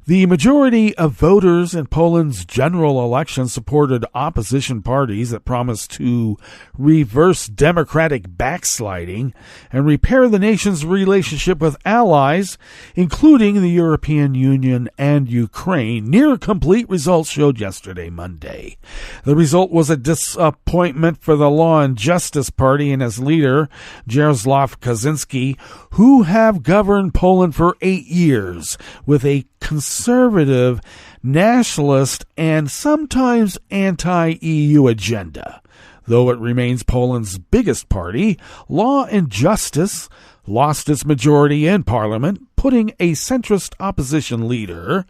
The majority of voters in Poland's general election supported opposition parties that promised to reverse democratic backsliding and repair the nation's relationship with allies, including the European Union and Ukraine. Near complete results showed yesterday, Monday. The result was a disappointment for the Law and Justice Party and its leader, Jarosław Kaczynski, who have governed Poland for 8 years with a conservative, nationalist, and sometimes anti-EU agenda. Though it remains Poland's biggest party, Law and Justice lost its majority in parliament, putting a centrist opposition leader,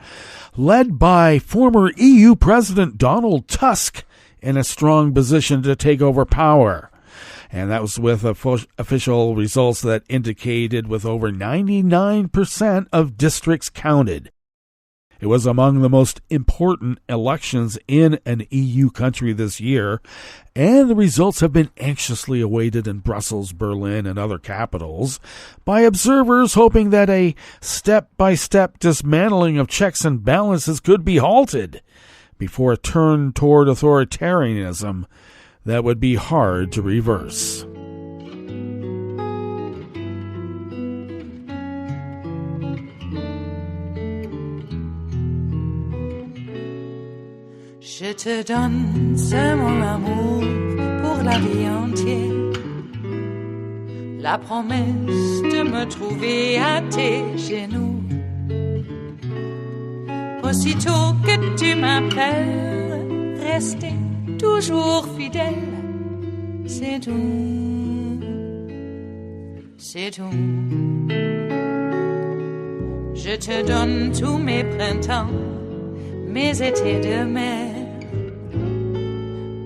led by former EU President Donald Tusk, in a strong position to take over power. And that was with official results that indicated with over 99% of districts counted. It was among the most important elections in an EU country this year, and the results have been anxiously awaited in Brussels, Berlin, and other capitals by observers hoping that a step-by-step dismantling of checks and balances could be halted before a turn toward authoritarianism that would be hard to reverse. Je te donne ce mon amour pour la vie entière. La promesse de me trouver à tes genoux. Aussitôt que tu m'appelles, rester toujours fidèle. C'est tout, c'est tout. Je te donne tous mes printemps, mes étés de mer,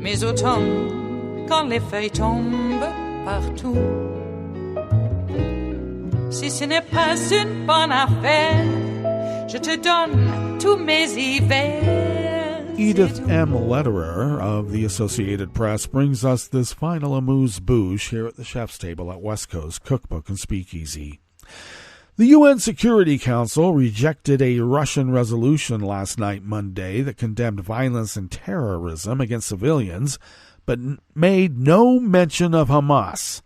mes automnes quand les feuilles tombent partout. Si ce n'est pas une bonne affaire, je te donne tous mes hivers. Edith M. Lederer of the Associated Press brings us this final amuse-bouche here at the chef's table at West Coast Cookbook and Speakeasy. The UN Security Council rejected a Russian resolution last night, Monday, that condemned violence and terrorism against civilians, but made no mention of Hamas,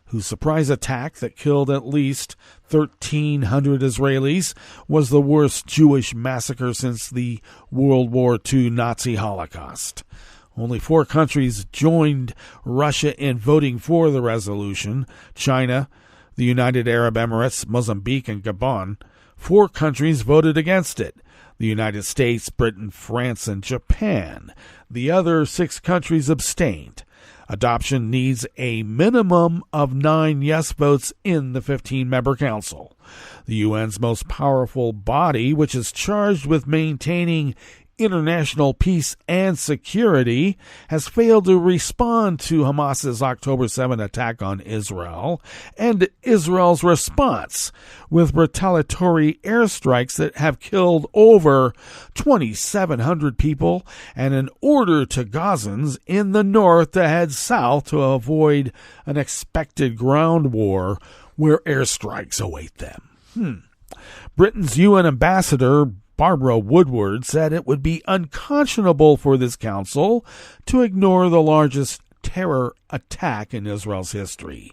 whose surprise attack that killed at least 1,300 Israelis was the worst Jewish massacre since the World War II Nazi Holocaust. Only 4 countries joined Russia in voting for the resolution: China, the United Arab Emirates, Mozambique, and Gabon. 4 countries voted against it: the United States, Britain, France, and Japan. The other 6 countries abstained. Adoption needs a minimum of 9 yes votes in the 15-member council. The UN's most powerful body, which is charged with maintaining international peace and security, has failed to respond to Hamas's October 7 attack on Israel and Israel's response with retaliatory airstrikes that have killed over 2,700 people and an order to Gazans in the north to head south to avoid an expected ground war where airstrikes await them. Britain's UN ambassador Barbara Woodward said it would be unconscionable for this council to ignore the largest terror attack in Israel's history.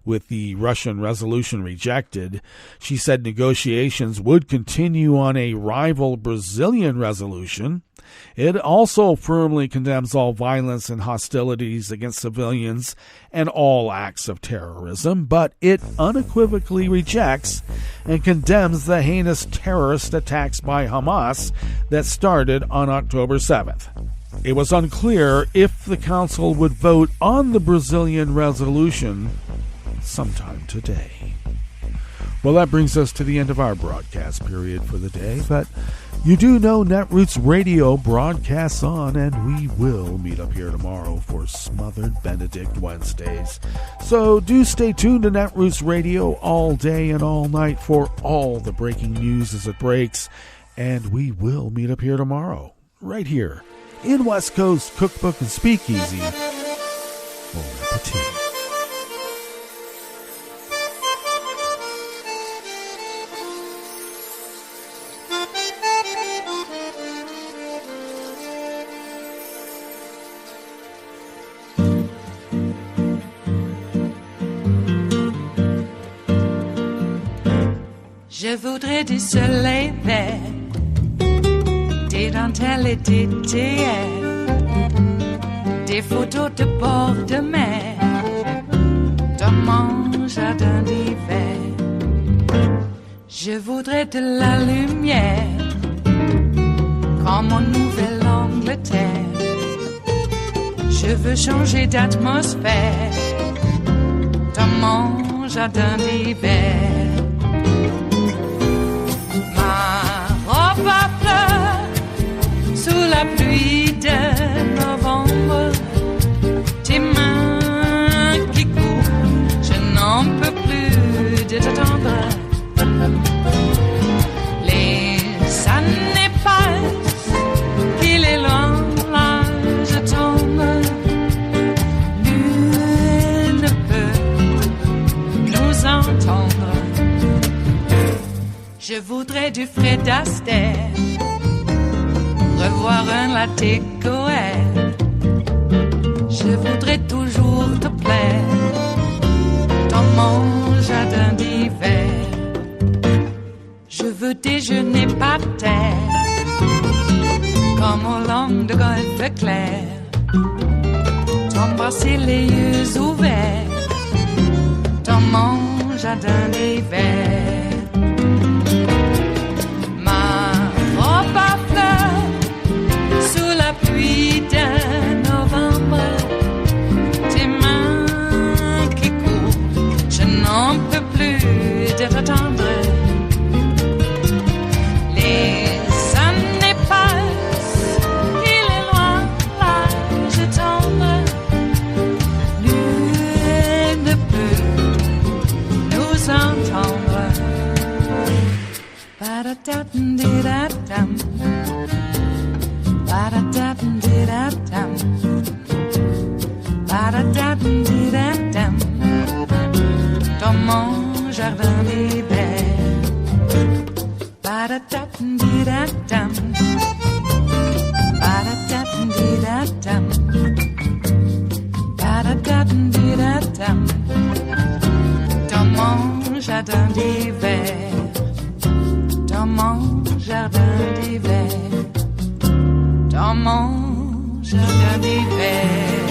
With the Russian resolution rejected, she said negotiations would continue on a rival Brazilian resolution. It also firmly condemns all violence and hostilities against civilians and all acts of terrorism, but it unequivocally rejects and condemns the heinous terrorist attacks by Hamas that started on October 7th. It was unclear if the council would vote on the Brazilian resolution sometime today. Well, that brings us to the end of our broadcast period for the day, but you do know Netroots Radio broadcasts on, and we will meet up here tomorrow for Smothered Benedict Wednesdays. So do stay tuned to Netroots Radio all day and all night for all the breaking news as it breaks, and we will meet up here tomorrow, right here in West Coast Cookbook and Speakeasy. Bon appetit. Je voudrais du soleil vert, des dentelles et des théières, des photos de bord de mer, dans mon jardin d'hiver. Je voudrais de la lumière, comme en Nouvelle-Angleterre. Je veux changer d'atmosphère, dans mon jardin d'hiver. À fleurs sous la pluie de novembre, tes mains qui courent, je n'en peux plus de t'attendre. Les années passent, qu'il est loin, là je tombe. Nul ne peut nous entendre. Je voudrais du Fred Astaire, revoir un latte Goël. Je voudrais toujours te plaire dans mon jardin d'hiver. Je veux déjeuner par terre, comme au long de golfe clair. T'embrasser les yeux ouverts dans mon jardin d'hiver. Sous la pluie de novembre, tes mains qui courent, je n'en peux plus de t'attendre. Ba-da-da-dum-dee-da-dum. Ba-da-da-dum-dee-da-dum. Ba-da-da-dum-dee-da-dum. Dans mon jardin d'hiver. Ba-da-da-dum-dee-da-dum. Ba-da-da-dum-dee-da-dum. Ba-da-da-dum-dee-da-dum. Dans mon jardin d'hiver. Dans mon jardin d'hiver. Dans mon jardin d'hiver.